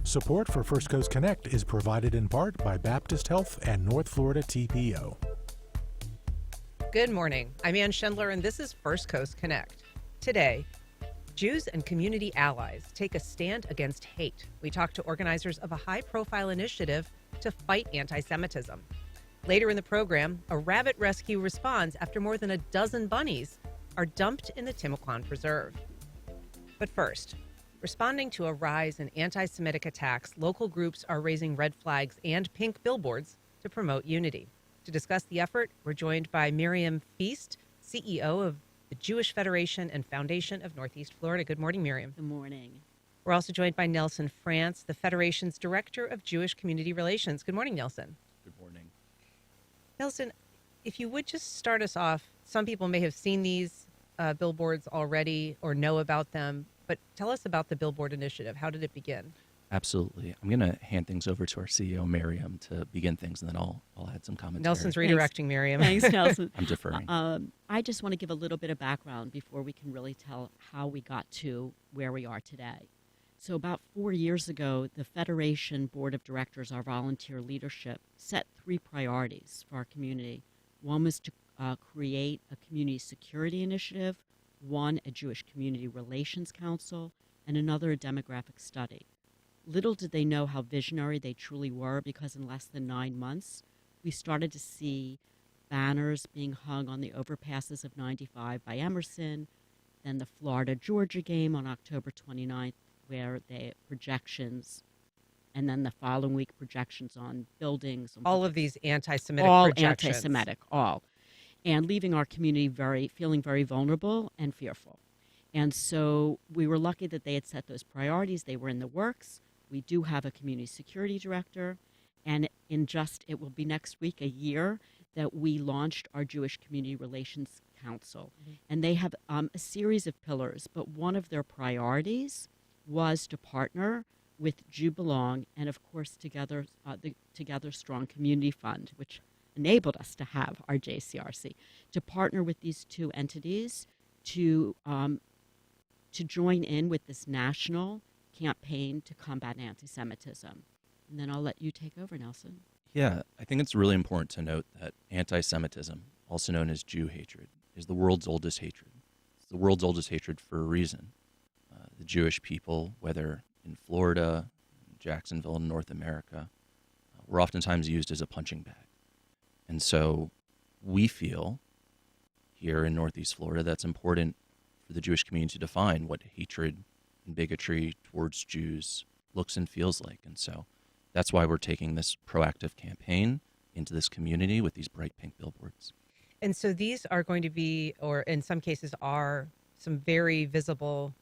Support for First Coast Connect is provided in part by Baptist Health and North Florida TPO. Good morning. I'm Ann Schindler, and this is First Coast Connect. Today, Jews and community allies take a stand against hate. We talk to organizers of a high-profile initiative to fight anti-Semitism. Later in the program, a rabbit rescue responds after more than a dozen bunnies are dumped in the Timucuan Preserve. But first, responding to a rise in anti-Semitic attacks, local groups are raising red flags and pink billboards to promote unity. To discuss the effort, we're joined by Mariam Feist, CEO of the Jewish Federation and Foundation of Northeast Florida. Good morning, Mariam. Good morning. We're also joined by Nelson France, the Federation's Director of Jewish Community Relations. Good morning, Nelson. Good morning. Nelson, if you would just start us off, some people may have seen these billboards already or know about them, but tell us about the Billboard Initiative. How did it begin? Absolutely. I'm going to hand things over to our CEO, Mariam, to begin things, and then I'll add some commentary. Nelson's redirecting Mariam. Thanks, Nelson. I'm deferring. I just want to give a little bit of background before we can really tell how we got to where we are today. So about 4 years ago, the Federation Board of Directors, our volunteer leadership, set 3 priorities for our community. One was to create a community security initiative, one a Jewish Community Relations Council, and another a demographic study. Little did they know how visionary they truly were, because in less than 9 months, we started to see banners being hung on the overpasses of 95 by Emerson, then the Florida-Georgia game on October 29th, where they projections, and then the following week projections on buildings. All of these anti-Semitic all projections. Anti-Semitic, all. And leaving our community feeling very vulnerable and fearful. And so we were lucky that they had set those priorities. They were in the works. We do have a community security director, and it will be next week, a year that we launched our Jewish Community Relations Council. Mm-hmm. And they have a series of pillars, but one of their priorities was to partner with JewBelong and, of course, the Together Strong Community Fund, which enabled us to have our JCRC, to partner with these 2 entities to join in with this national campaign to combat anti-Semitism. And then I'll let you take over, Nelson. Yeah, I think it's really important to note that anti-Semitism, also known as Jew hatred, is the world's oldest hatred. It's the world's oldest hatred for a reason. The Jewish people, whether in Florida, Jacksonville, in North America, were oftentimes used as a punching bag. And so we feel here in Northeast Florida that's important for the Jewish community to define what hatred and bigotry towards Jews looks and feels like. And so that's why we're taking this proactive campaign into this community with these bright pink billboards. And so these are going to be, or in some cases are, some very visible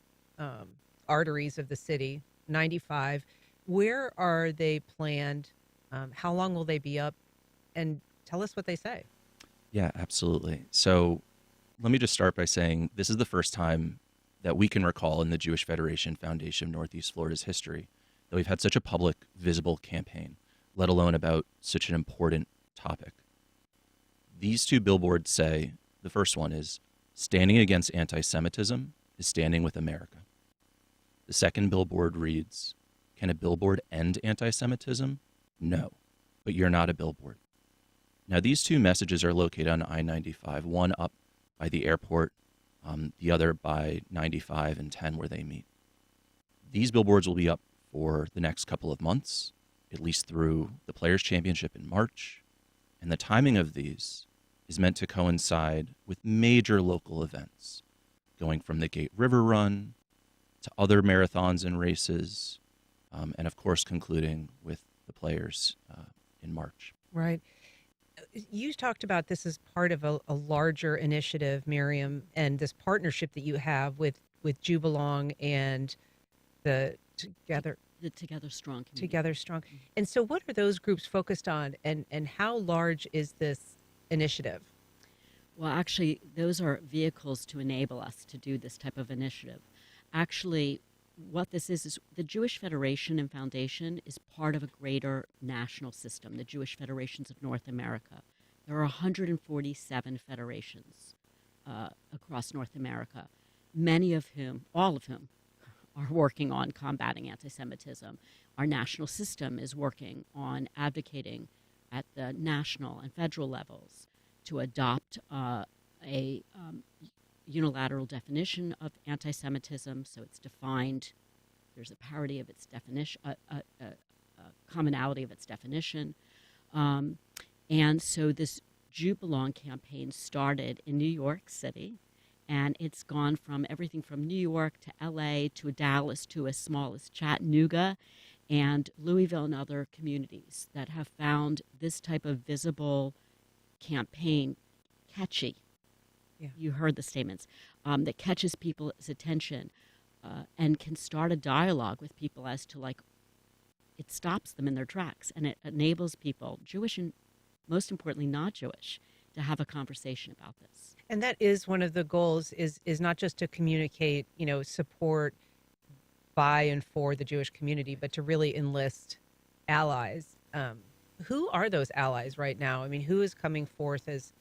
arteries of the city, 95. Where are they planned? How long will they be up? And tell us what they say. Yeah, absolutely. So let me just start by saying this is the first time that we can recall in the Jewish Federation Foundation of Northeast Florida's history that we've had such a public, visible campaign, let alone about such an important topic. These 2 billboards say, the first one is, standing against anti-Semitism is standing with America. The second billboard reads, can a billboard end anti-Semitism? No, but you're not a billboard. Now, these 2 messages are located on I-95, one up by the airport, the other by 95 and 10 where they meet. These billboards will be up for the next couple of months, at least through the Players' Championship in March, and the timing of these is meant to coincide with major local events, going from the Gate River Run to other marathons and races, and of course concluding with the Players in March. Right. You talked about this as part of a larger initiative, Mariam, and this partnership that you have with JewBelong and the Together Strong Community. Together Strong. And so what are those groups focused on, and how large is this initiative? Well, actually, those are vehicles to enable us to do this type of initiative. Actually, what this is the Jewish Federation and Foundation is part of a greater national system, the Jewish Federations of North America. There are 147 federations across North America, all of whom are working on combating anti-Semitism. Our national system is working on advocating at the national and federal levels to adopt a unilateral definition of anti-Semitism, so it's defined. There's a parity of its definition, a commonality of its definition, and so this JewBelong campaign started in New York City, and it's gone from everything from New York to L.A. to Dallas to as small as Chattanooga and Louisville and other communities that have found this type of visible campaign catchy. Yeah. You heard the statements, that catches people's attention and can start a dialogue with people as to, like, it stops them in their tracks, and it enables people, Jewish and most importantly not Jewish, to have a conversation about this. And that is one of the goals, is not just to communicate, support by and for the Jewish community, but to really enlist allies. Who are those allies right now? I mean, who is coming forth as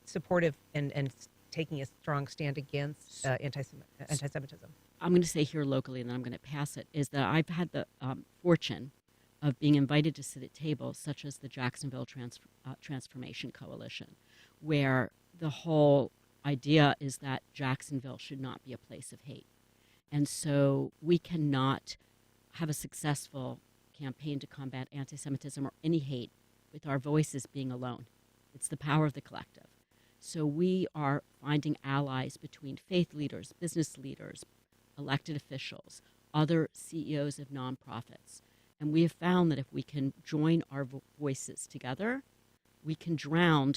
supportive and taking a strong stand against anti-Semitism? I'm going to say here locally, and then I'm going to pass it, is that I've had the fortune of being invited to sit at tables such as the Jacksonville Transformation Coalition, where the whole idea is that Jacksonville should not be a place of hate. And so we cannot have a successful campaign to combat anti-Semitism or any hate with our voices being alone. It's the power of the collective. So we are finding allies between faith leaders, business leaders, elected officials, other CEOs of nonprofits. And we have found that if we can join our voices together, we can drown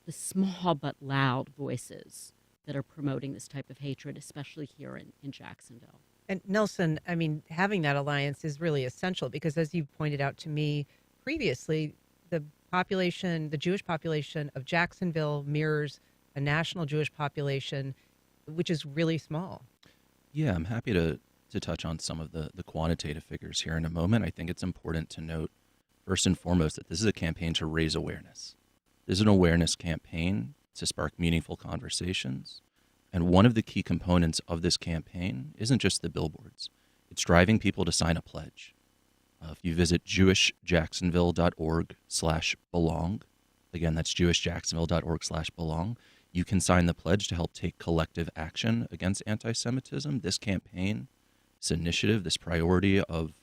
the small but loud voices that are promoting this type of hatred, especially here in Jacksonville. And Nelson, I mean, having that alliance is really essential because, as you pointed out to me previously, the Jewish population of Jacksonville mirrors a national Jewish population, which is really small. Yeah, I'm happy to touch on some of the quantitative figures here in a moment. I think it's important to note, first and foremost, that this is a campaign to raise awareness. This is an awareness campaign to spark meaningful conversations. And one of the key components of this campaign isn't just the billboards. It's driving people to sign a pledge. If you visit jewishjacksonville.org/belong, again, that's jewishjacksonville.org/belong, you can sign the pledge to help take collective action against anti-Semitism. This campaign, this initiative, this priority of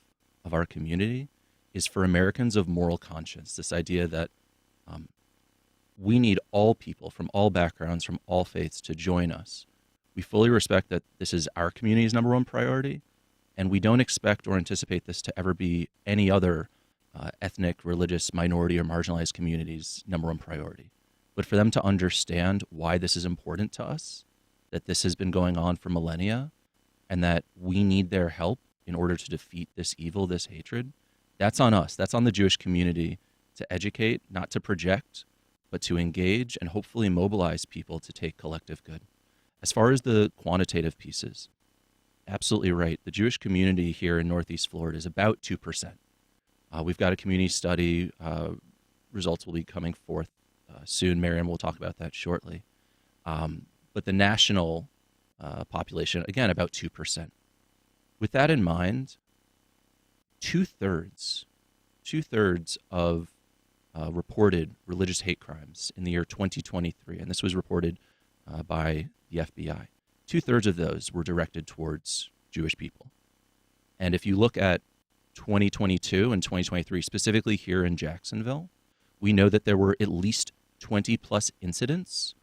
our community is for Americans of moral conscience. This idea that we need all people from all backgrounds, from all faiths to join us. We fully respect that this is our community's number one priority, and we don't expect or anticipate this to ever be any other ethnic, religious, minority, or marginalized community's number one priority. But for them to understand why this is important to us, that this has been going on for millennia, and that we need their help in order to defeat this evil, this hatred, that's on us. That's on the Jewish community to educate, not to project, but to engage and hopefully mobilize people to take collective good. As far as the quantitative pieces, absolutely right. The Jewish community here in Northeast Florida is about 2%. We've got a community study. Results will be coming forth soon. Mariam will talk about that shortly. But the national population, again, about 2%. With that in mind, two-thirds of reported religious hate crimes in the year 2023, and this was reported by the FBI, two-thirds of those were directed towards Jewish people. And if you look at 2022 and 2023, specifically here in Jacksonville, we know that there were at least 20-plus incidents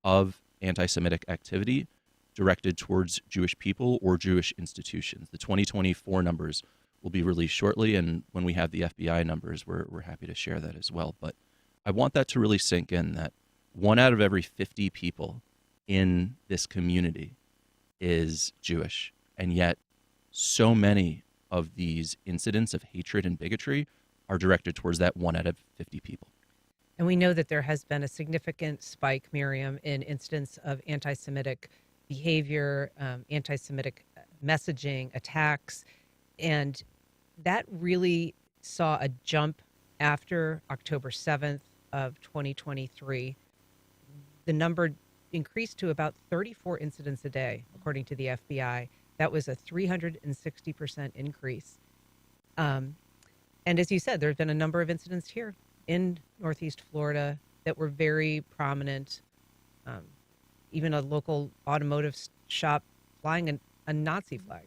of anti-Semitic activity directed towards Jewish people or Jewish institutions. The 2024 numbers will be released shortly, and when we have the FBI numbers, we're happy to share that as well. But I want that to really sink in, that 1 out of every 50 people in this community is Jewish, and yet so many of these incidents of hatred and bigotry are directed towards that 1 out of 50 people. And we know that there has been a significant spike, Miriam, in incidents of anti-Semitic behavior, anti-Semitic messaging, attacks, and that really saw a jump after October 7th of 2023. The number increased to about 34 incidents a day, according to the FBI. That was a 360% increase. And as you said, there have been a number of incidents here in Northeast Florida that were very prominent. Even a local automotive shop flying a Nazi flag.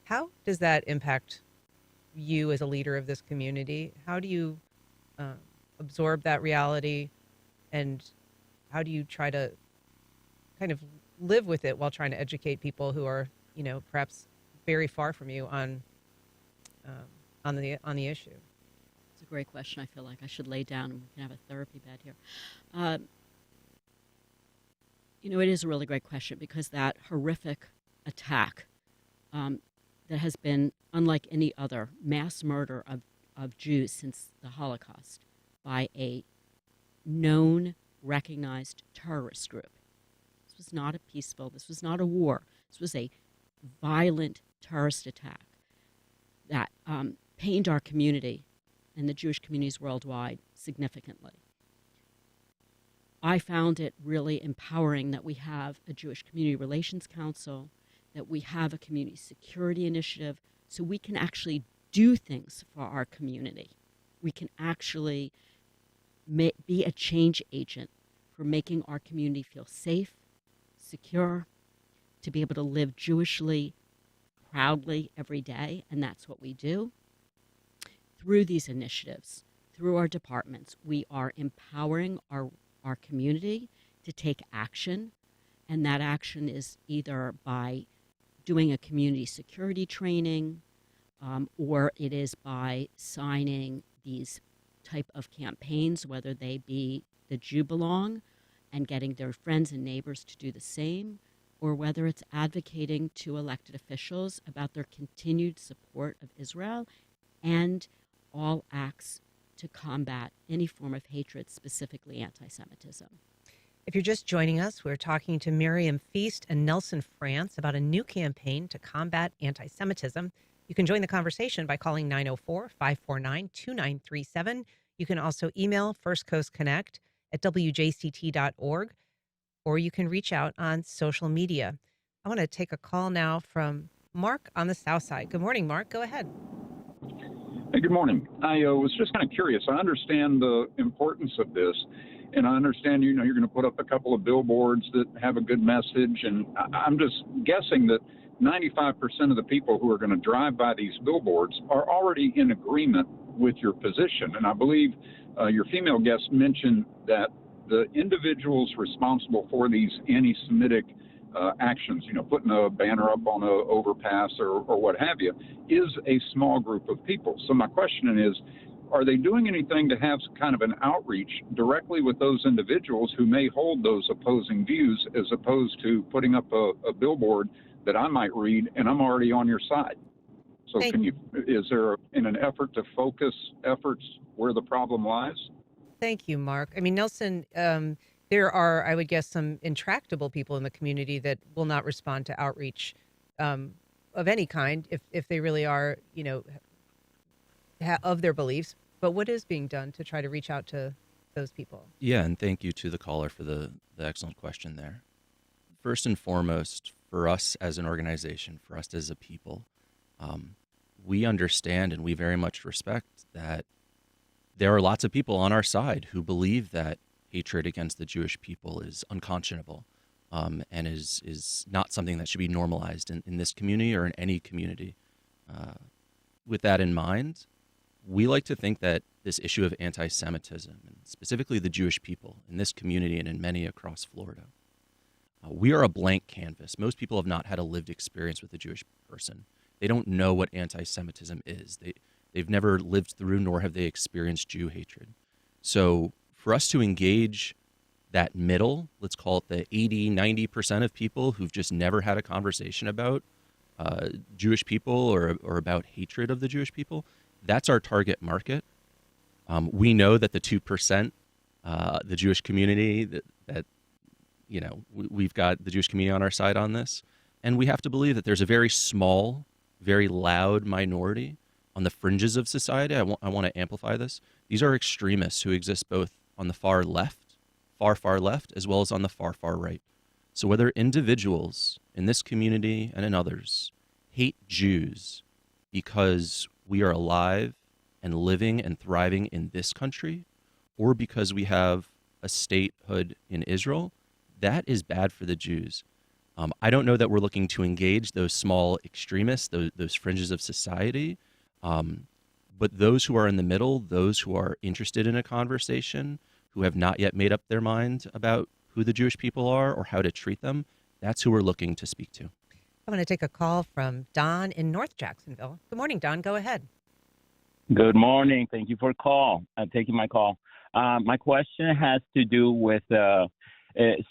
How does that impact you as a leader of this community? How do you absorb that reality, and how do you try to kind of live with it while trying to educate people who are, perhaps very far from you on the issue? It's a great question. I feel like I should lay down and we can have a therapy bed here. It is a really great question, because that horrific attack that has been unlike any other mass murder of Jews since the Holocaust by a known, recognized terrorist group. This was not a peaceful, this was not a war. This was a violent terrorist attack that pained our community and the Jewish communities worldwide significantly. I found it really empowering that we have a Jewish Community Relations Council, that we have a community security initiative, so we can actually do things for our community. We can actually be a change agent for making our community feel safe, secure, to be able to live Jewishly, proudly every day, and that's what we do. Through these initiatives, through our departments, we are empowering our community to take action, and that action is either by doing a community security training, or it is by signing these type of campaigns, whether they be the JewBelong and getting their friends and neighbors to do the same, or whether it's advocating to elected officials about their continued support of Israel and all acts to combat any form of hatred, specifically anti-Semitism. If you're just joining us, we're talking to Mariam Feist and Nelson France about a new campaign to combat anti-Semitism. You can join the conversation by calling 904-549-2937. You can also email First Coast Connect at wjct.org, or you can reach out on social media. I want to take a call now from Mark on the South Side. Good morning, Mark. Go ahead. Hey, good morning. I was just kind of curious. I understand the importance of this, and I understand, you're going to put up a couple of billboards that have a good message, and I'm just guessing that 95% of the people who are going to drive by these billboards are already in agreement with your position. And I believe your female guest mentioned that the individuals responsible for these anti-Semitic actions, putting a banner up on an overpass or what have you, is a small group of people. So my question is, are they doing anything to have kind of an outreach directly with those individuals who may hold those opposing views, as opposed to putting up a billboard that I might read and I'm already on your side? So is there in an effort to focus efforts where the problem lies? Thank you, Mark. I mean, Nelson, there are, I would guess, some intractable people in the community that will not respond to outreach of any kind if they really are, of their beliefs. But what is being done to try to reach out to those people? Yeah, and thank you to the caller for the excellent question there. First and foremost, for us as an organization, for us as a people, we understand and we very much respect that there are lots of people on our side who believe that hatred against the Jewish people is unconscionable, and is not something that should be normalized in this community or in any community. With that in mind, we like to think that this issue of anti-Semitism, and specifically the Jewish people in this community and in many across Florida, we are a blank canvas. Most people have not had a lived experience with a Jewish person. They don't know what anti-Semitism is. They've never lived through, nor have they experienced Jew hatred. So for us to engage that middle, let's call it the 80, 90% of people who've just never had a conversation about Jewish people or about hatred of the Jewish people, that's our target market. We know that the 2%, the Jewish community, that we've got the Jewish community on our side on this. And we have to believe that there's a very small, very loud minority on the fringes of society. I want to amplify this. These are extremists who exist both on the far left, far left, as well as on the far right. So whether individuals in this community and in others hate Jews because we are alive and living and thriving in this country, or because we have a statehood in Israel, that is bad for the Jews. I don't know that we're looking to engage those small extremists, those fringes of society, but those who are in the middle, those who are interested in a conversation, who have not yet made up their mind about who the Jewish people are or how to treat them, that's who we're looking to speak to. I'm going to take a call from Don in North Jacksonville. Good morning, Don. Go ahead. Good morning. Thank you for taking my call. My question has to do with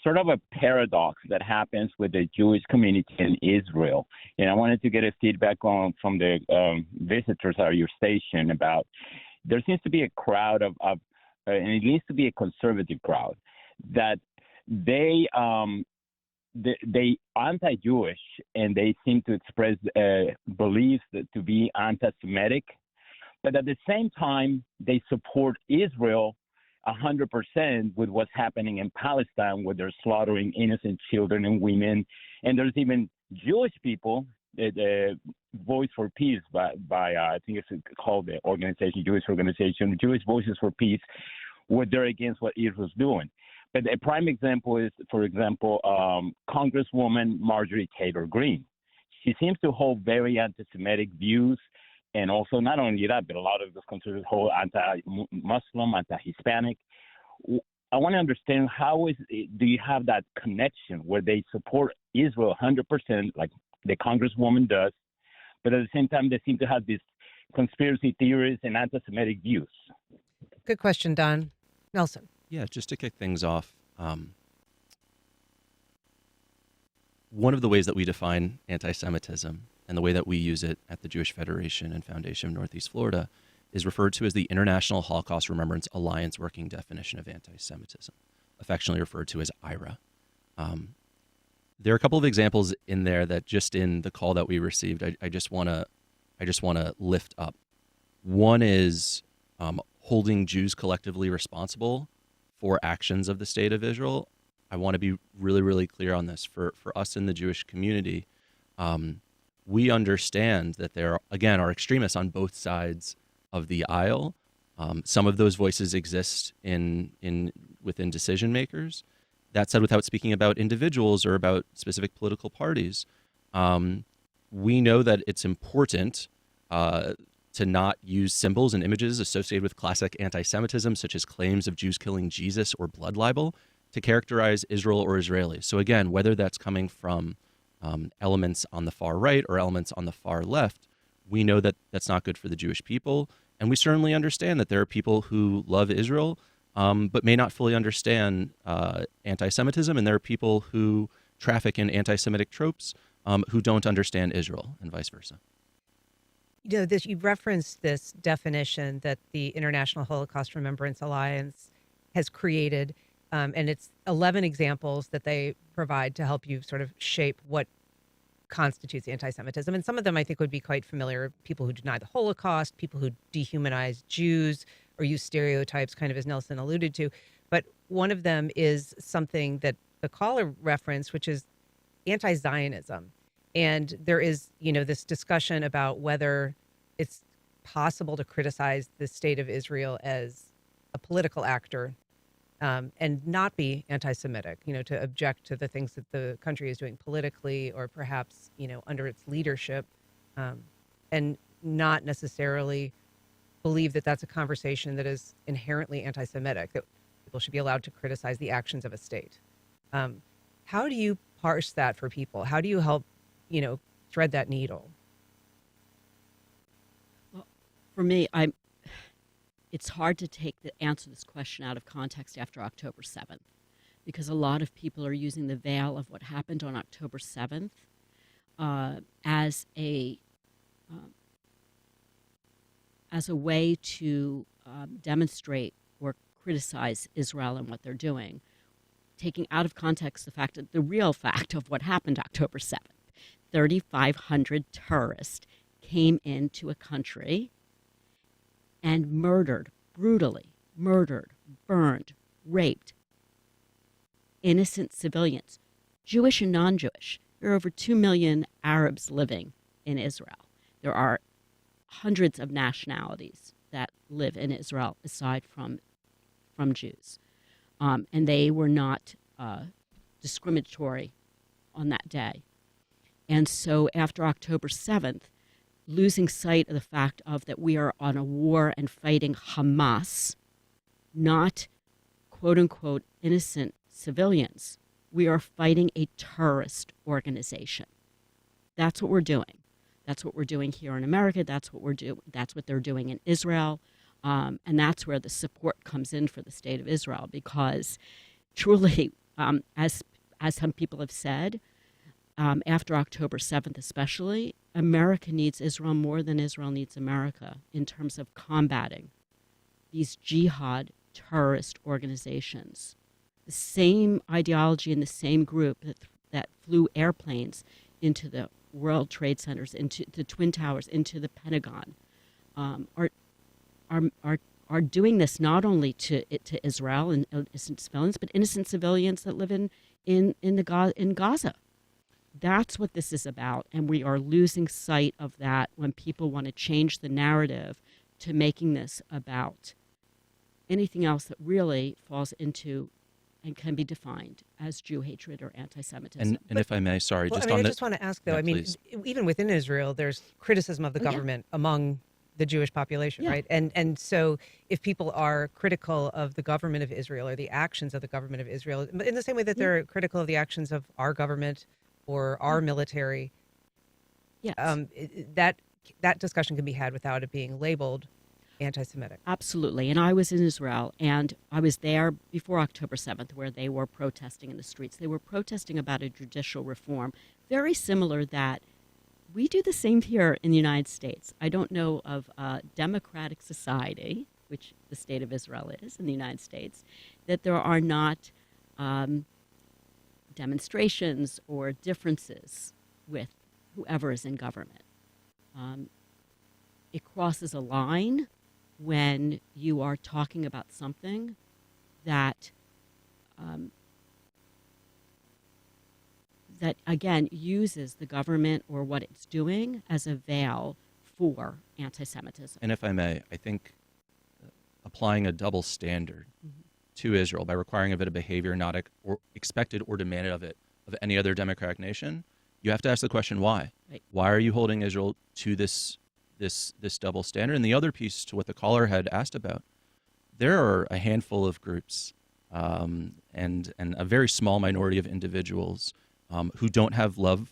sort of a paradox that happens with the Jewish community in Israel. And I wanted to get a feedback from the visitors at your station about there seems to be a crowd of and it needs to be a conservative crowd, that they anti-Jewish and they seem to express beliefs to be anti-Semitic, but at the same time they support Israel 100% with what's happening in Palestine, where they're slaughtering innocent children and women. And there's even Jewish people, the Voice for Peace by I think it's called the organization, Jewish organization, Jewish Voices for Peace, where they're against what Israel's doing. But a prime example is, for example, Congresswoman Marjorie Taylor Greene. She seems to hold very anti-Semitic views, and also not only that, but a lot of those conservatives hold anti-Muslim, anti-Hispanic. I want to understand do you have that connection where they support Israel 100%, like the Congresswoman does, but at the same time they seem to have these conspiracy theories and anti-Semitic views? Good question, Don. Nelson. Yeah, just to kick things off, one of the ways that we define anti-Semitism and the way that we use it at the Jewish Federation and Foundation of Northeast Florida is referred to as the International Holocaust Remembrance Alliance Working Definition of Anti-Semitism, affectionately referred to as IRA. There are a couple of examples in there that just in the call that we received, I just want to lift up. One is holding Jews collectively responsible for actions of the state of Israel. I want to be really, really clear on this. For us in the Jewish community, we understand that there, again, are extremists on both sides of the aisle. Some of those voices exist within decision makers. That said, without speaking about individuals or about specific political parties, we know that it's important to not use symbols and images associated with classic anti-Semitism, such as claims of Jews killing Jesus or blood libel, to characterize Israel or Israelis. So again, whether that's coming from elements on the far right or elements on the far left, we know that that's not good for the Jewish people. And we certainly understand that there are people who love Israel, but may not fully understand anti-Semitism, and there are people who traffic in anti-Semitic tropes who don't understand Israel, and vice versa. You know, you referenced this definition that the International Holocaust Remembrance Alliance has created, and it's 11 examples that they provide to help you sort of shape what constitutes anti-Semitism. And some of them I think would be quite familiar: people who deny the Holocaust, people who dehumanize Jews or use stereotypes, kind of as Nelson alluded to. But one of them is something that the caller referenced, which is anti-Zionism. And there is, this discussion about whether it's possible to criticize the state of Israel as a political actor and not be anti-Semitic, to object to the things that the country is doing politically or perhaps, under its leadership, and not necessarily believe that that's a conversation that is inherently anti-Semitic, that people should be allowed to criticize the actions of a state. How do you parse that for people? How do you help thread that needle? Well, for me, it's hard to answer this question out of context after October 7th, because a lot of people are using the veil of what happened on October 7th as a way to demonstrate or criticize Israel and what they're doing, taking out of context the real fact of what happened October 7th. 3,500 terrorists came into a country and brutally murdered, burned, raped innocent civilians, Jewish and non-Jewish. There are over 2 million Arabs living in Israel. There are hundreds of nationalities that live in Israel aside from Jews. And they were not discriminatory on that day. And so after October 7th, losing sight of the fact of that we are on a war and fighting Hamas, not quote-unquote innocent civilians. We are fighting a terrorist organization. That's what we're doing. That's what we're doing here in America. That's what That's what they're doing in Israel. And that's where the support comes in for the state of Israel, because truly, as some people have said, after October 7th especially, America needs Israel more than Israel needs America in terms of combating these jihad terrorist organizations. The same ideology and the same group that flew airplanes into the World Trade Centers, into the Twin Towers, into the Pentagon, are doing this not only to Israel and innocent civilians, but innocent civilians that live in Gaza. That's what this is about, and we are losing sight of that when people want to change the narrative to making this about anything else that really falls into and can be defined as Jew hatred or anti-Semitism. And if I may, sorry, Well, just I on the... just want to ask, though, Yeah, please. even within Israel, there's criticism of the government among the Jewish population, right? And so if people are critical of the government of Israel or the actions of the government of Israel, in the same way that they're critical of the actions of our government or our military, that discussion can be had without it being labeled anti-Semitic. Absolutely. And I was in Israel, and I was there before October 7th, where they were protesting in the streets. They were protesting about a judicial reform, very similar that we do the same here in the United States. I don't know of a democratic society, which the state of Israel is in the United States, that there are not demonstrations or differences with whoever is in government. It crosses a line when you are talking about something that that again uses the government or what it's doing as a veil for anti-Semitism. And if I may, I think applying a double standard to Israel by requiring of it a behavior not expected or demanded of it of any other democratic nation, you have to ask the question why. Right. Why are you holding Israel to this double standard? And the other piece to what the caller had asked about, there are a handful of groups and a very small minority of individuals who don't have love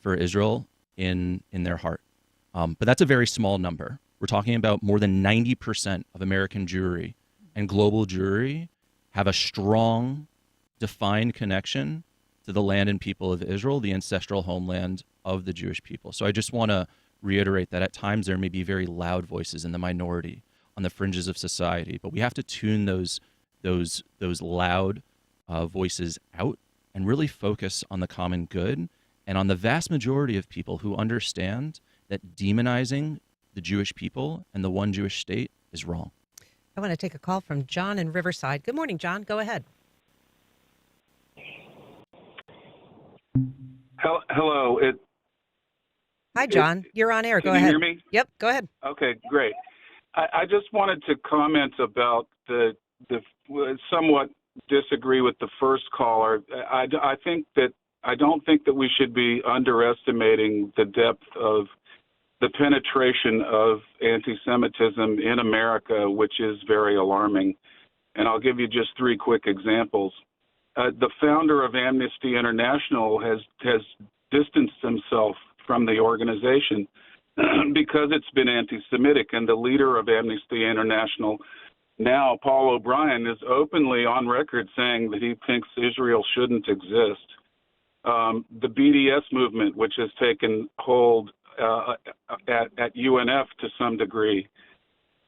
for Israel in their heart. But that's a very small number. We're talking about more than 90% of American Jewry and global Jewry have a strong, defined connection to the land and people of Israel, the ancestral homeland of the Jewish people. So I just want to reiterate that at times there may be very loud voices in the minority on the fringes of society, but we have to tune those loud voices out and really focus on the common good and on the vast majority of people who understand that demonizing the Jewish people and the one Jewish state is wrong. I want to take a call from John in Riverside. Good morning, John. Go ahead. Hello. Hi, John. You're on air. Go ahead. Can you hear me? Yep, go ahead. Okay, great. I just wanted to comment about the somewhat disagree with the first caller. I don't think that we should be underestimating the depth of the penetration of anti-Semitism in America, which is very alarming. And I'll give you just three quick examples. The founder of Amnesty International has distanced himself from the organization because it's been anti-Semitic, and the leader of Amnesty International now, Paul O'Brien, is openly on record saying that he thinks Israel shouldn't exist. The BDS movement, which has taken hold at UNF to some degree,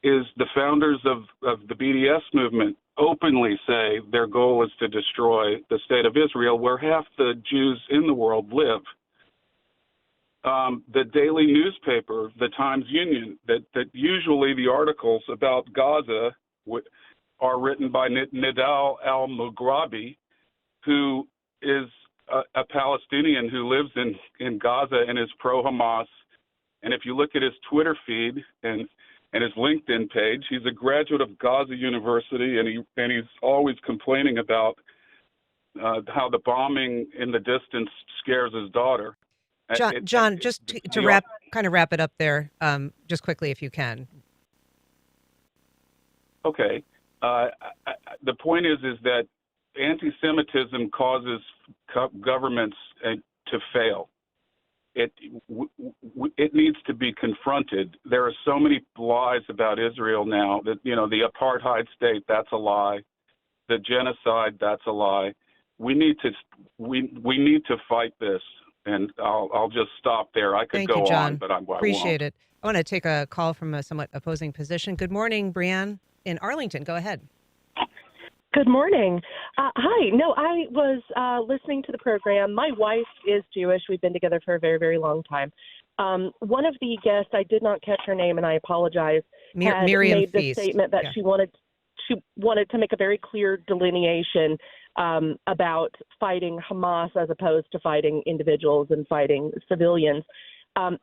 is the founders of the BDS movement openly say their goal is to destroy the state of Israel, where half the Jews in the world live. The daily newspaper, the Times Union, that usually the articles about Gaza are written by Nidal al-Mughrabi, who is a Palestinian who lives in Gaza and is pro-Hamas. And if you look at his Twitter feed and his LinkedIn page, he's a graduate of Gaza University, and he's always complaining about how the bombing in the distance scares his daughter. John, just to wrap it up there, just quickly if you can. Okay. The point is that anti-Semitism causes governments to fail. It needs to be confronted. There are so many lies about Israel now that, the apartheid state, that's a lie. The genocide, that's a lie. We need to fight this. And I'll just stop there. I could Thank go you, John. on, but I won't. Appreciate it. I want to take a call from a somewhat opposing position. Good morning, Brianne in Arlington. Go ahead. Good morning. Hi. No, I was listening to the program. My wife is Jewish. We've been together for a very, very long time. One of the guests, I did not catch her name, and I apologize, had Mariam made the Feist. statement that she wanted to make a very clear delineation about fighting Hamas as opposed to fighting individuals and fighting civilians. I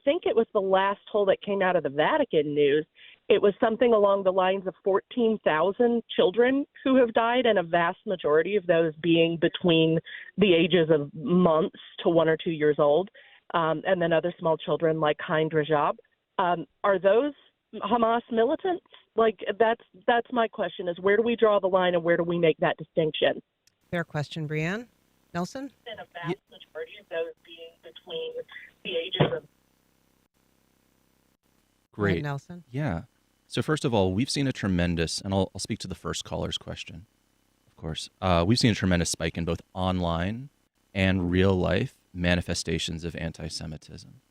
think it was the last poll that came out of the Vatican news, it was something along the lines of 14,000 children who have died, and a vast majority of those being between the ages of months to 1 or 2 years old, and then other small children like Hind Rajab. Are those Hamas militants? That's my question, is where do we draw the line and where do we make that distinction? Fair question, Brianne. Nelson? And a vast majority of those being between the ages of... Go ahead, Great. Nelson. Yeah. So first of all, we've seen a tremendous, and I'll speak to the first caller's question, of course. We've seen a tremendous spike in both online and real life manifestations of anti-Semitism.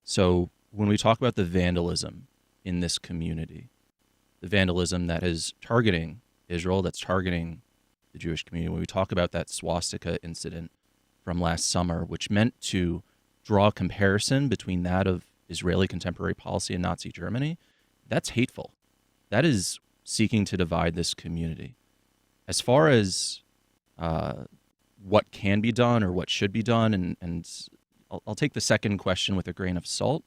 So when we talk about the vandalism in this community, the vandalism that is targeting Israel, that's targeting the Jewish community, when we talk about that swastika incident from last summer, which meant to draw a comparison between that of Israeli contemporary policy and Nazi Germany, that's hateful. That is seeking to divide this community. As far as what can be done or what should be done, and I'll take the second question with a grain of salt.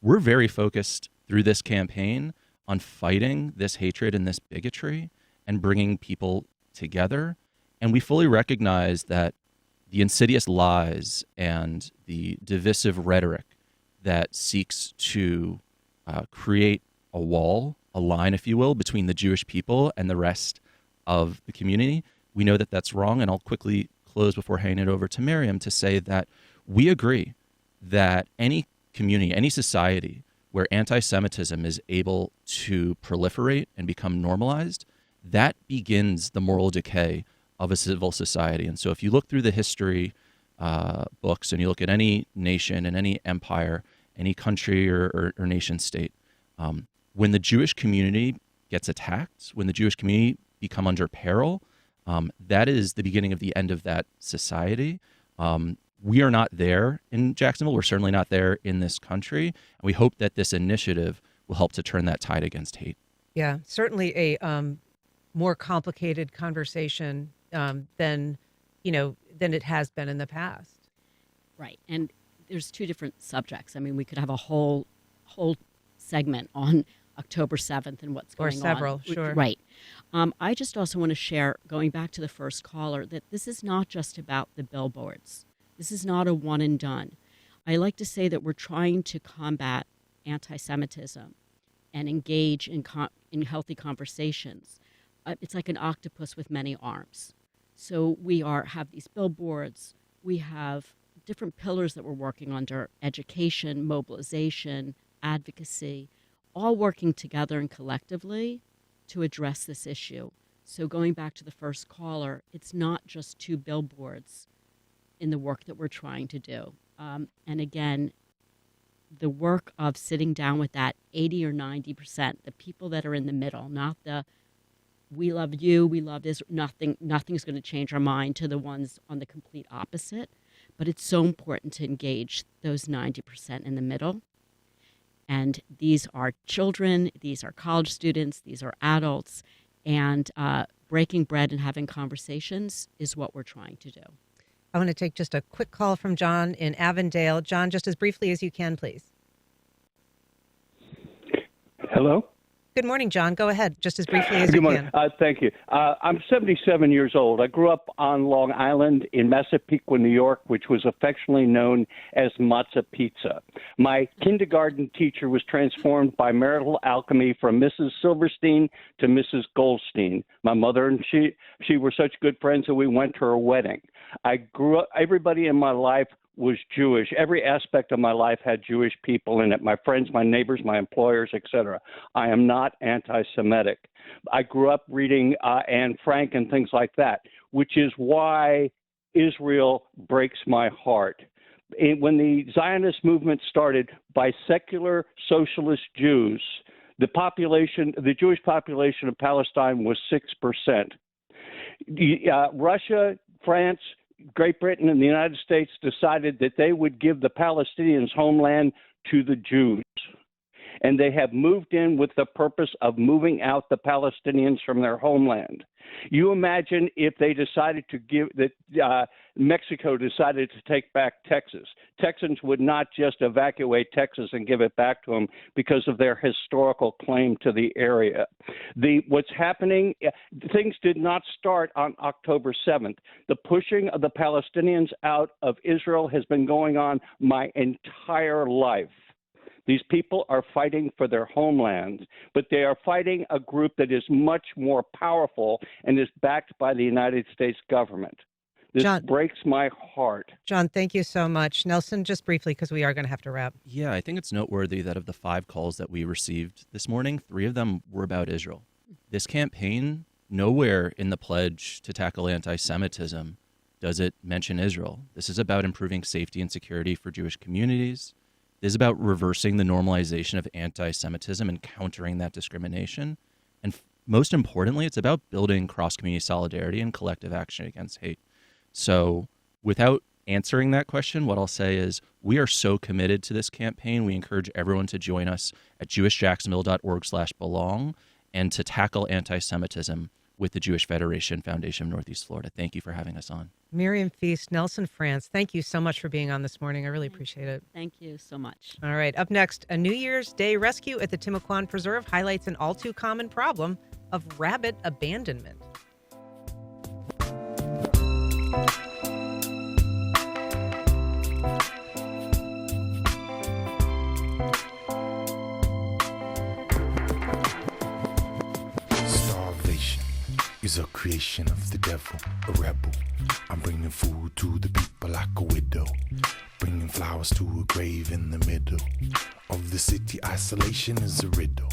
We're very focused through this campaign on fighting this hatred and this bigotry and bringing people together. And we fully recognize that the insidious lies and the divisive rhetoric that seeks to create a wall, a line, if you will, between the Jewish people and the rest of the community, we know that that's wrong. And I'll quickly close before handing it over to Mariam to say that we agree that any community, any society where anti-Semitism is able to proliferate and become normalized, that begins the moral decay of a civil society. And so if you look through the history books and you look at any nation and any empire, any country or nation state, when the Jewish community gets attacked, when the Jewish community become under peril, that is the beginning of the end of that society. We are not there in Jacksonville. We're certainly not there in this country. And we hope that this initiative will help to turn that tide against hate. Yeah, certainly a more complicated conversation than it has been in the past. Right. And there's two different subjects. I mean, we could have a whole segment on October 7th and what's going on. Or several, sure. Right. I just also want to share, going back to the first caller, that this is not just about the billboards. This is not a one and done. I like to say that we're trying to combat anti-Semitism and engage in healthy conversations. It's like an octopus with many arms. So we have these billboards. We have different pillars that we're working under: education, mobilization, advocacy, all working together and collectively to address this issue. So going back to the first caller, it's not just two billboards in the work that we're trying to do. And again, the work of sitting down with that 80 or 90%, the people that are in the middle, not the we love you, we love this, nothing's going to change our mind, to the ones on the complete opposite. But it's so important to engage those 90% in the middle. And these are children, these are college students, these are adults, and breaking bread and having conversations is what we're trying to do. I want to take just a quick call from John in Avondale. John, just as briefly as you can, please. Hello? Good morning, John. Go ahead, just as briefly as Good you morning. can. Thank you. I'm 77 years old. I grew up on Long Island in Massapequa, New York, which was affectionately known as Matzo Pizza. My kindergarten teacher was transformed by marital alchemy from Mrs. Silverstein to Mrs. Goldstein. My mother and she were such good friends that we went to her wedding. I grew up, everybody in my life was Jewish. Every aspect of my life had Jewish people in it. My friends, my neighbors, my employers, etc. I am not anti-Semitic. I grew up reading Anne Frank and things like that, which is why Israel breaks my heart. When the Zionist movement started by secular socialist Jews, the Jewish population of Palestine was 6%. Russia, France, Great Britain and the United States decided that they would give the Palestinians homeland to the Jews. And they have moved in with the purpose of moving out the Palestinians from their homeland. You imagine if they decided to give that Mexico decided to take back Texas. Texans would not just evacuate Texas and give it back to them because of their historical claim to the area. What's happening, things did not start on October 7th. The pushing of the Palestinians out of Israel has been going on my entire life. These people are fighting for their homeland, but they are fighting a group that is much more powerful and is backed by the United States government. This breaks my heart. John, thank you so much. Nelson, just briefly, because we are going to have to wrap. Yeah, I think it's noteworthy that of the 5 calls that we received this morning, 3 of them were about Israel. This campaign, nowhere in the pledge to tackle anti-Semitism does it mention Israel. This is about improving safety and security for Jewish communities. This is about reversing the normalization of anti-Semitism and countering that discrimination. And most importantly, it's about building cross-community solidarity and collective action against hate. So without answering that question, what I'll say is we are so committed to this campaign. We encourage everyone to join us at jewishjacksonville.org/belong and to tackle anti-Semitism with the Jewish Federation Foundation of Northeast Florida. Thank you for having us on. Mariam, Feist, Nelson, France, thank you so much for being on this morning. I really appreciate it. Thank you so much. All right, up next, a New Year's Day rescue at the Timucuan Preserve highlights an all too common problem of rabbit abandonment. Is a creation of the devil, a rebel. I'm bringing food to the people like a widow, bringing flowers to a grave in the middle of the city. Isolation is a riddle,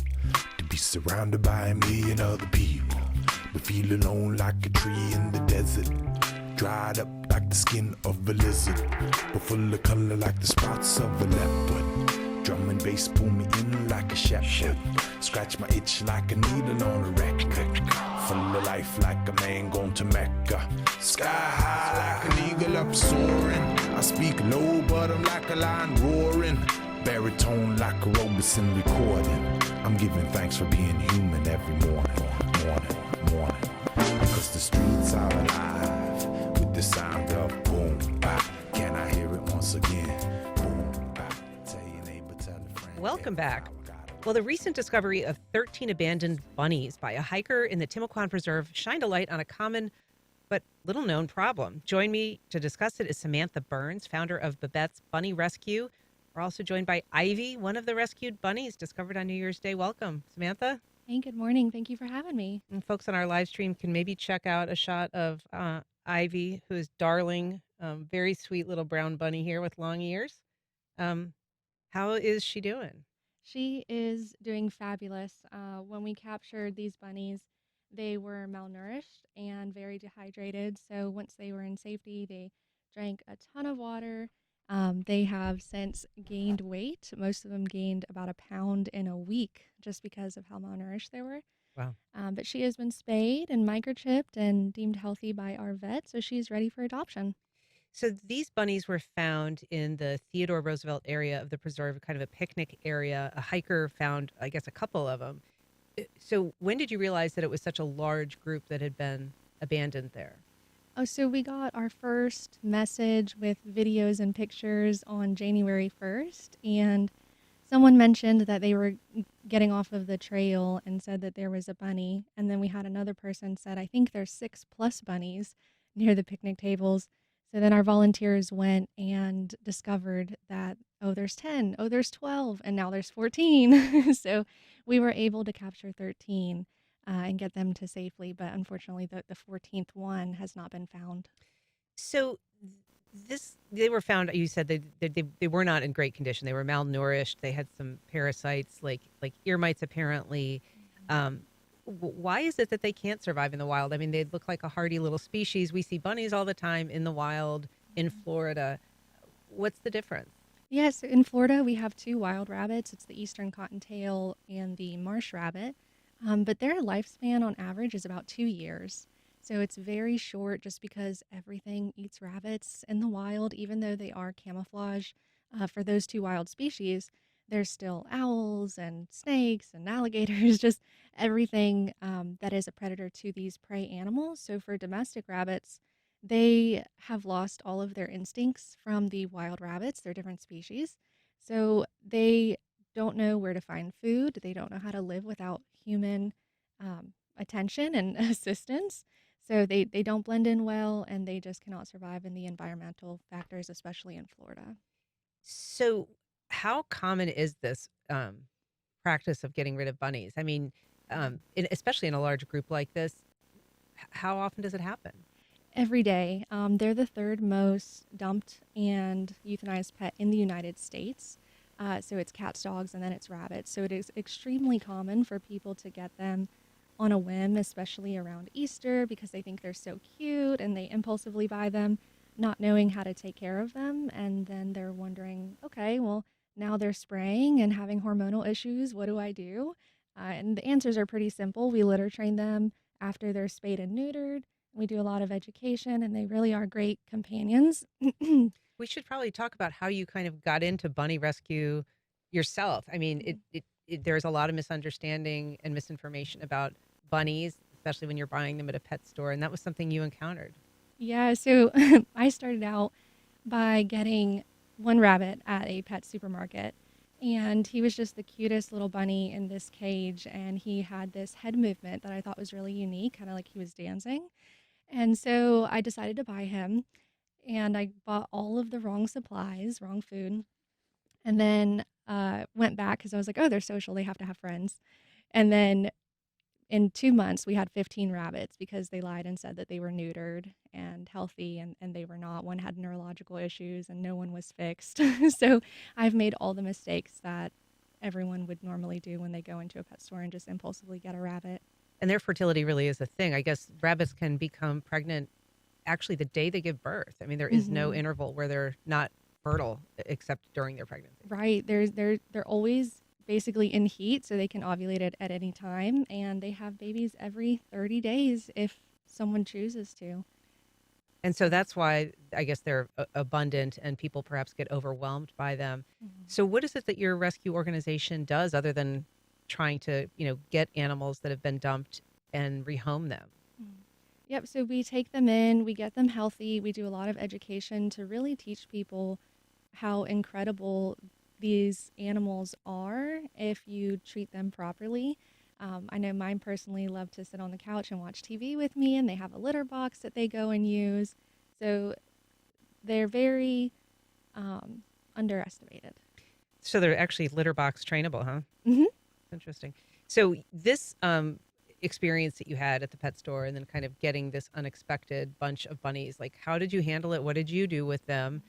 to be surrounded by a million other people, but feel alone like a tree in the desert, dried up like the skin of a lizard, but full of color like the spots of a leopard. Drum and bass pull me in like a shepherd, scratch my itch like a needle on a record, full of life like a man going to Mecca, sky high like an eagle up soaring. I speak low but I'm like a lion roaring, baritone like a Robeson recording. I'm giving thanks for being human every morning, because the streets are alive with the sound of boom bap. Can I hear it once again? Welcome back. Well, the recent discovery of 13 abandoned bunnies by a hiker in the Timucuan Preserve shined a light on a common but little-known problem. Join me to discuss it is Samantha Burns, founder of Bebette's Bunny Rescue. We're also joined by Ivy, one of the rescued bunnies discovered on New Year's Day. Welcome, Samantha. Hey, good morning. Thank you for having me. And folks on our live stream can maybe check out a shot of Ivy, who is darling, very sweet little brown bunny here with long ears. How is she doing? She is doing fabulous. When we captured these bunnies, they were malnourished and very dehydrated. So once they were in safety, they drank a ton of water. They have since gained weight. Most of them gained about a pound in a week just because of how malnourished they were. Wow. But she has been spayed and microchipped and deemed healthy by our vet, so she's ready for adoption. So these bunnies were found in the Theodore Roosevelt area of the preserve, kind of a picnic area. A hiker found, I guess, a couple of them. So when did you realize that it was such a large group that had been abandoned there? Oh, so we got our first message with videos and pictures on January 1st, and someone mentioned that they were getting off of the trail and said that there was a bunny. And then we had another person said, I think there's 6+ bunnies near the picnic tables. So then our volunteers went and discovered that, oh, there's 10, oh, there's 12, and now there's 14. So we were able to capture 13 and get them to safely. But unfortunately, the 14th one has not been found. So they were found. You said they were not in great condition. They were malnourished. They had some parasites like ear mites apparently. Why is it that they can't survive in the wild? I mean, they look like a hardy little species. We see bunnies all the time in the wild in Florida. What's the difference? Yes, in Florida, we have 2 wild rabbits. It's the eastern cottontail and the marsh rabbit. But their lifespan on average is about 2 years. So it's very short just because everything eats rabbits in the wild, even though they are camouflage for those 2 wild species. There's still owls and snakes and alligators, just everything that is a predator to these prey animals. So for domestic rabbits, they have lost all of their instincts from the wild rabbits. They're different species. So they don't know where to find food. They don't know how to live without human attention and assistance. So they don't blend in well, and they just cannot survive in the environmental factors, especially in Florida. So how common is this practice of getting rid of bunnies? I mean, especially in a large group like this, how often does it happen? Every day. They're the 3rd most dumped and euthanized pet in the United States. So it's cats, dogs, and then it's rabbits. So it is extremely common for people to get them on a whim, especially around Easter, because they think they're so cute and they impulsively buy them, not knowing how to take care of them. And then they're wondering, okay, well, now they're spraying and having hormonal issues. What do I do? And the answers are pretty simple. We litter train them after they're spayed and neutered. We do a lot of education, and they really are great companions. We should probably talk about how you kind of got into bunny rescue yourself. I mean, there's a lot of misunderstanding and misinformation about bunnies, especially when you're buying them at a pet store, and that was something you encountered. Yeah, so I started out by getting one rabbit at a pet supermarket, and he was just the cutest little bunny in this cage, and he had this head movement that I thought was really unique, kind of like he was dancing. And so I decided to buy him, and I bought all of the wrong supplies, wrong food, and then went back because I was like, oh, they're social, they have to have friends. And then in 2 months, we had 15 rabbits because they lied and said that they were neutered and healthy, and they were not. One had neurological issues, and no one was fixed. So I've made all the mistakes that everyone would normally do when they go into a pet store and just impulsively get a rabbit. And their fertility really is a thing. I guess rabbits can become pregnant actually the day they give birth. I mean, there is no interval where they're not fertile except during their pregnancy. Right. They're always basically in heat, so they can ovulate at any time, and they have babies every 30 days if someone chooses to. And so that's why I guess they're abundant and people perhaps get overwhelmed by them. So what is it that your rescue organization does other than trying to, get animals that have been dumped and rehome them? Yep, so we take them in, we get them healthy, we do a lot of education to really teach people how incredible these animals are if you treat them properly. I know mine personally love to sit on the couch and watch TV with me, and they have a litter box that they go and use. So they're very underestimated. So they're actually litter box trainable, huh? Mm-hmm. Interesting. So this experience that you had at the pet store and then kind of getting this unexpected bunch of bunnies, like how did you handle it? What did you do with them?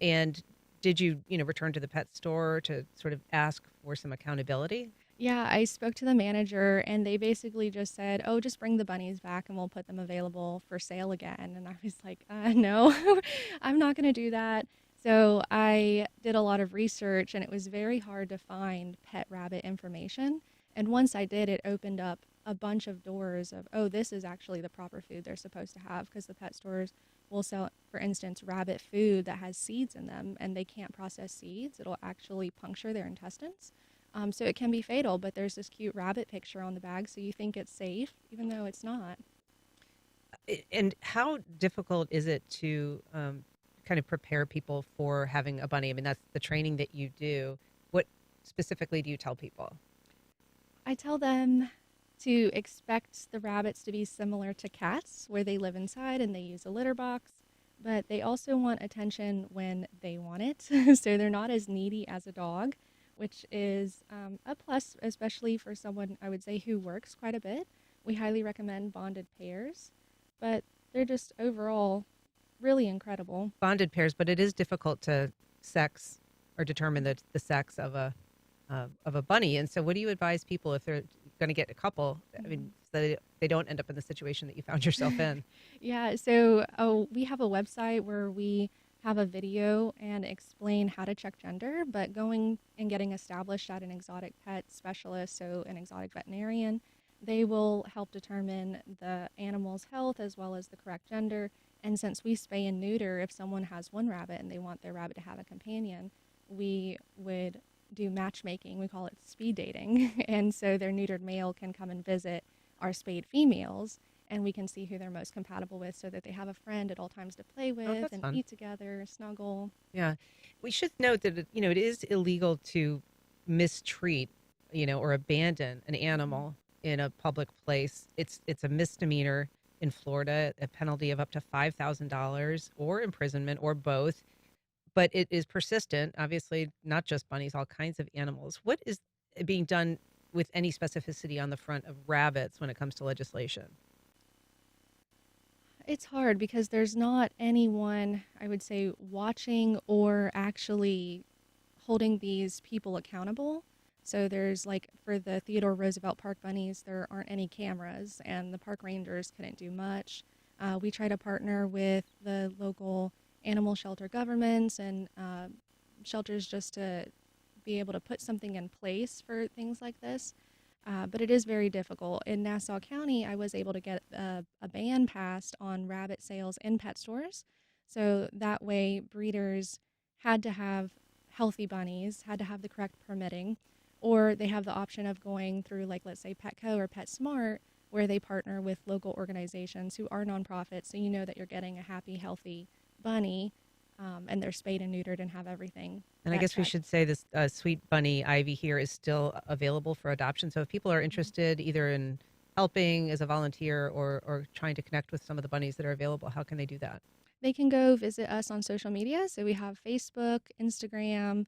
And did you, return to the pet store to sort of ask for some accountability? Yeah, I spoke to the manager, and they basically just said, oh, just bring the bunnies back and we'll put them available for sale again. And I was like, no, I'm not going to do that. So I did a lot of research, and it was very hard to find pet rabbit information. And once I did, it opened up a bunch of doors of, oh, this is actually the proper food they're supposed to have, because the pet stores will sell, for instance, rabbit food that has seeds in them, and they can't process seeds. It'll actually puncture their intestines, So it can be fatal, but there's this cute rabbit picture on the bag, so you think it's safe, even though it's not. And how difficult is it to kind of prepare people for having a bunny? I mean, that's the training that you do. What specifically do you tell people? I tell them to expect the rabbits to be similar to cats, where they live inside and they use a litter box, but they also want attention when they want it. So they're not as needy as a dog, which is a plus, especially for someone, I would say, who works quite a bit. We highly recommend bonded pairs, but they're just overall really incredible. Bonded pairs, but it is difficult to sex or determine the sex of a bunny. And so what do you advise people if they're going to get a couple? I mean, so they don't end up in the situation that you found yourself in. Yeah, so we have a website where we have a video and explain how to check gender, but going and getting established at an exotic pet specialist, so an exotic veterinarian, they will help determine the animal's health as well as the correct gender. And since we spay and neuter, if someone has one rabbit and they want their rabbit to have a companion, we would do matchmaking. We call it speed dating. And so their neutered male can come and visit our spayed females, and we can see who they're most compatible with so that they have a friend at all times to play with and fun. eat together, snuggle. Yeah. We should note that, it is illegal to mistreat, or abandon an animal in a public place. It's a misdemeanor in Florida, a penalty of up to $5,000 or imprisonment or both. But it is persistent, obviously, not just bunnies, all kinds of animals. What is being done with any specificity on the front of rabbits when it comes to legislation? It's hard because there's not anyone, I would say, watching or actually holding these people accountable. So there's for the Theodore Roosevelt Park bunnies, there aren't any cameras and the park rangers couldn't do much. We try to partner with the local animal shelter governments and shelters just to be able to put something in place for things like this. But it is very difficult. In Nassau County, I was able to get a ban passed on rabbit sales in pet stores. So that way breeders had to have healthy bunnies, had to have the correct permitting, or they have the option of going through, let's say Petco or PetSmart, where they partner with local organizations who are nonprofits, so you know that you're getting a happy, healthy bunny, and they're spayed and neutered and have everything. And I guess we should say this sweet bunny Ivy here is still available for adoption. So if people are interested either in helping as a volunteer or trying to connect with some of the bunnies that are available, how can they do that? They can go visit us on social media. So we have Facebook, Instagram,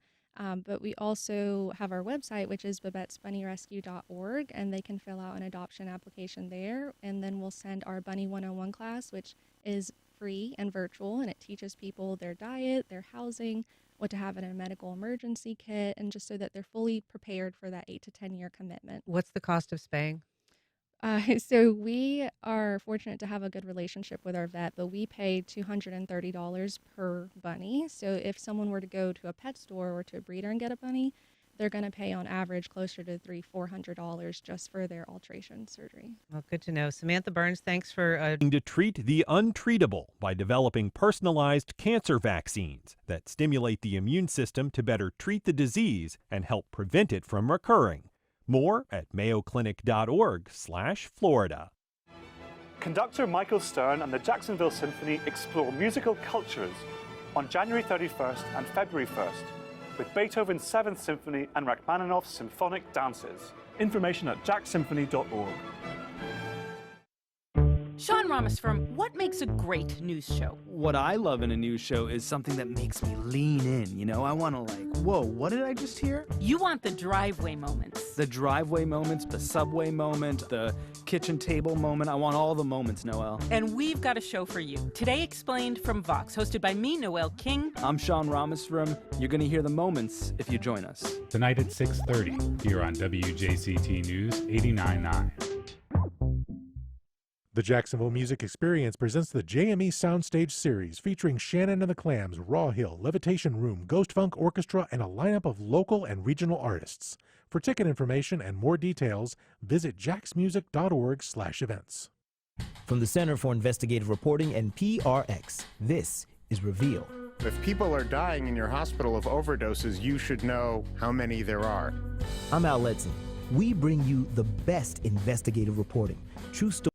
but we also have our website, which is bebettesbunnyrescue.org, and they can fill out an adoption application there. And then we'll send our Bunny 101 class, which is free and virtual, and it teaches people their diet, their housing, what to have in a medical emergency kit, and just so that they're fully prepared for that 8 to 10 year commitment. What's the cost of spaying? So we are fortunate to have a good relationship with our vet, but we pay $230 per bunny. So if someone were to go to a pet store or to a breeder and get a bunny, they're going to pay on average closer to $300-400 just for their alteration surgery. Well, good to know. Samantha Burns, thanks for to treat the untreatable by developing personalized cancer vaccines that stimulate the immune system to better treat the disease and help prevent it from recurring. More at mayoclinic.org/Florida. Conductor Michael Stern and the Jacksonville Symphony explore musical cultures on January 31st and February 1st with Beethoven's 7th Symphony and Rachmaninoff's symphonic dances. Information at jacksymphony.org. Sean Ramos from What Makes a Great News Show? What I love in a news show is something that makes me lean in, I want to whoa, what did I just hear? You want the driveway moments. The driveway moments, the subway moment, the kitchen table moment. I want all the moments, Noelle. And we've got a show for you. Today Explained from Vox, hosted by me, Noelle King. I'm Sean Ramos from You're going to hear the moments if you join us. Tonight at 6:30 here on WJCT News 89.9. The Jacksonville Music Experience presents the JME Soundstage Series featuring Shannon and the Clams, Raw Hill, Levitation Room, Ghost Funk Orchestra, and a lineup of local and regional artists. For ticket information and more details, visit jacksmusic.org/events. From the Center for Investigative Reporting and PRX, this is Reveal. If people are dying in your hospital of overdoses, you should know how many there are. I'm Al Letson. We bring you the best investigative reporting. True story.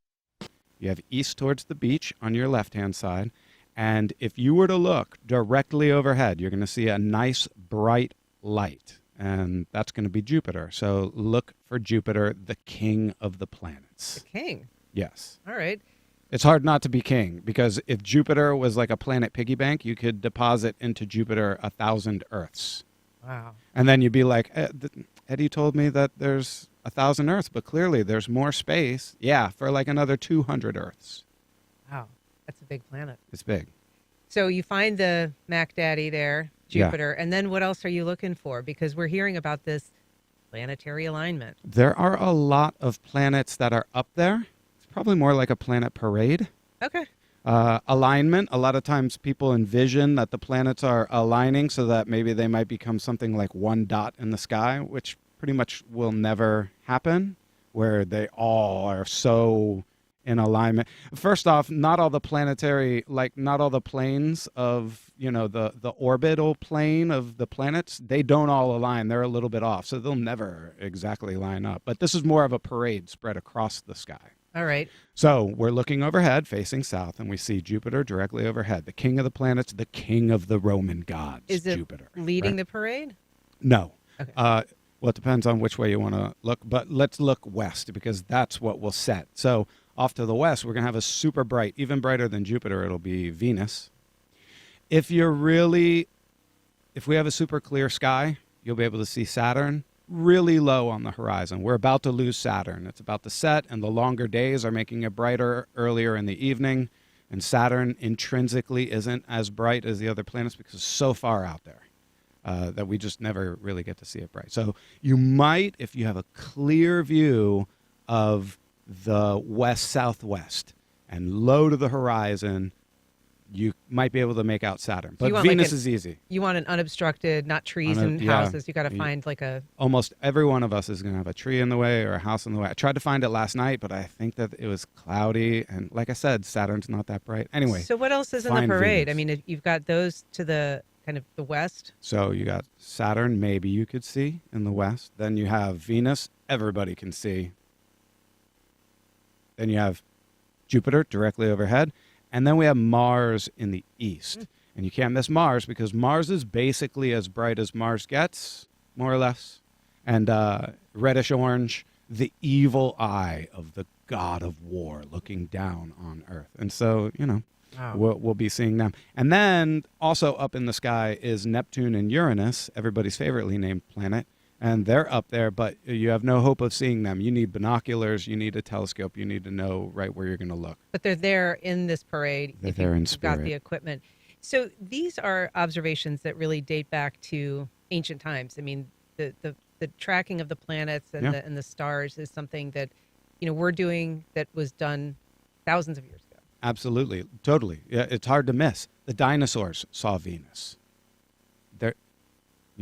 You have east towards the beach on your left-hand side, and if you were to look directly overhead, you're going to see a nice bright light, and that's going to be Jupiter. So look for Jupiter, the king of the planets. The king? Yes. All right. It's hard not to be king, because if Jupiter was like a planet piggy bank, you could deposit into Jupiter 1,000 Earths. Wow. And then you'd be like, Eddie told me that there's 1,000 Earths, but clearly there's more space. Yeah, for like another 200 Earths. Wow. That's a big planet. It's big. So you find the Mac Daddy there, Jupiter, and then what else are you looking for? Because we're hearing about this planetary alignment. There are a lot of planets that are up there. It's probably more like a planet parade. Okay. Alignment. A lot of times people envision that the planets are aligning so that maybe they might become something like one dot in the sky, which pretty much will never happen, where they all are so in alignment. First off, not all the planetary, like not all the planes of, the orbital plane of the planets, they don't all align. They're a little bit off, so they'll never exactly line up. But this is more of a parade spread across the sky. All right. So we're looking overhead, facing south, and we see Jupiter directly overhead, the king of the planets, the king of the Roman gods, Is it Jupiter. leading right? the parade? No. Okay. Well, it depends on which way you want to look, but let's look west, because that's what will set. So off to the west, we're going to have a super bright, even brighter than Jupiter, it'll be Venus. If we have a super clear sky, you'll be able to see Saturn really low on the horizon. We're about to lose Saturn. It's about to set, and the longer days are making it brighter earlier in the evening, and Saturn intrinsically isn't as bright as the other planets because it's so far out there that we just never really get to see it bright. So you might, if you have a clear view of the west-southwest and low to the horizon, you might be able to make out Saturn. But Venus is easy. You want an unobstructed, not trees and houses. You got to find like a... Almost every one of us is going to have a tree in the way or a house in the way. I tried to find it last night, but I think that it was cloudy. And like I said, Saturn's not that bright. Anyway. So what else is in the parade? Venus. I mean, you've got those to the kind of the west. So you got Saturn, maybe you could see in the west. Then you have Venus, everybody can see. Then you have Jupiter directly overhead. And then we have Mars in the east. And you can't miss Mars because Mars is basically as bright as Mars gets, more or less. And reddish-orange, the evil eye of the god of war looking down on Earth. And so, wow. we'll be seeing them. And then also up in the sky is Neptune and Uranus, everybody's favoritely named planet. And they're up there, but you have no hope of seeing them. You need binoculars, you need a telescope, you need to know right where you're going to look. But they're there in this parade. They're there in spirit. Got the equipment. So these are observations that really date back to ancient times. I mean, the tracking of the planets and the stars is something that, we're doing that was done thousands of years ago. Absolutely, totally. Yeah, it's hard to miss. The dinosaurs saw Venus. You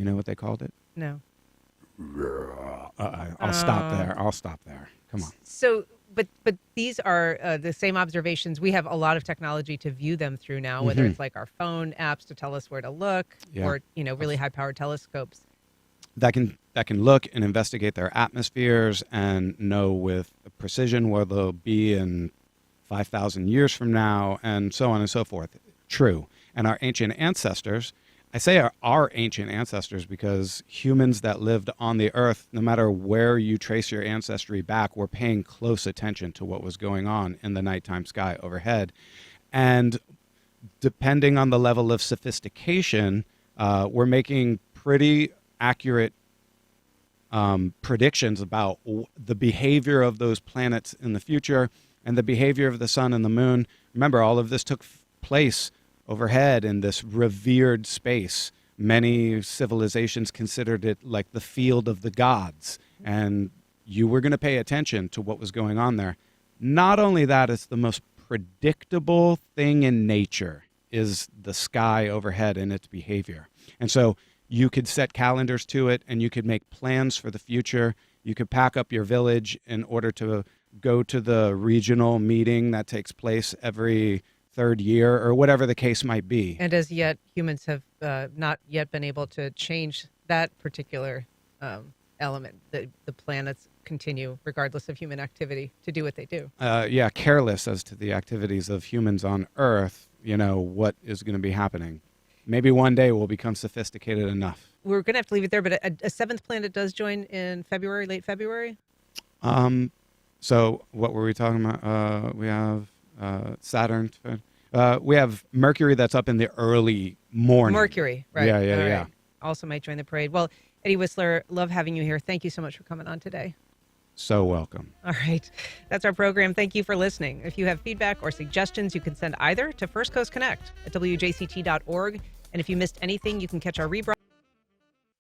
know what they called it? No. I'll stop there. Come on. So, but these are the same observations. We have a lot of technology to view them through now, whether it's like our phone apps to tell us where to look, or really high-powered telescopes that can look and investigate their atmospheres and know with precision where they'll be in 5,000 years from now, and so on and so forth. True. And our ancient ancestors. I say our ancient ancestors because humans that lived on the earth, no matter where you trace your ancestry back, were paying close attention to what was going on in the nighttime sky overhead. And depending on the level of sophistication, we're making pretty accurate predictions about the behavior of those planets in the future and the behavior of the sun and the moon. Remember, all of this took place overhead in this revered space. Many civilizations considered it like the field of the gods, and you were going to pay attention to what was going on there. Not only that, it's the most predictable thing in nature is the sky overhead and its behavior. And so you could set calendars to it, and you could make plans for the future. You could pack up your village in order to go to the regional meeting that takes place every third year or whatever the case might be. And as yet, humans have not yet been able to change that particular element. The planets continue, regardless of human activity, to do what they do. Yeah, careless as to the activities of humans on Earth, what is going to be happening. Maybe one day we'll become sophisticated enough. We're going to have to leave it there, but a seventh planet does join in February, late February? So what were we talking about? We have Saturn. We have Mercury that's up in the early morning. Mercury, right. Yeah, All yeah. right. Also might join the parade. Well, Eddie Whistler, love having you here. Thank you so much for coming on today. So welcome. All right. That's our program. Thank you for listening. If you have feedback or suggestions, you can send either to First Coast Connect at wjct.org. And if you missed anything, you can catch our rebroadcast.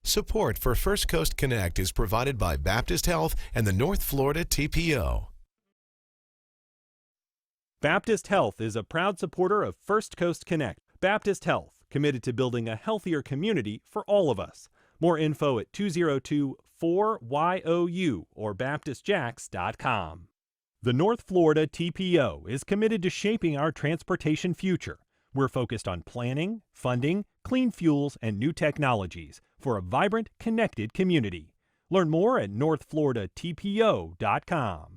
Support for First Coast Connect is provided by Baptist Health and the North Florida TPO. Baptist Health is a proud supporter of First Coast Connect. Baptist Health, committed to building a healthier community for all of us. More info at 202-4YOU or baptistjacks.com. The North Florida TPO is committed to shaping our transportation future. We're focused on planning, funding, clean fuels, and new technologies for a vibrant, connected community. Learn more at northfloridatpo.com.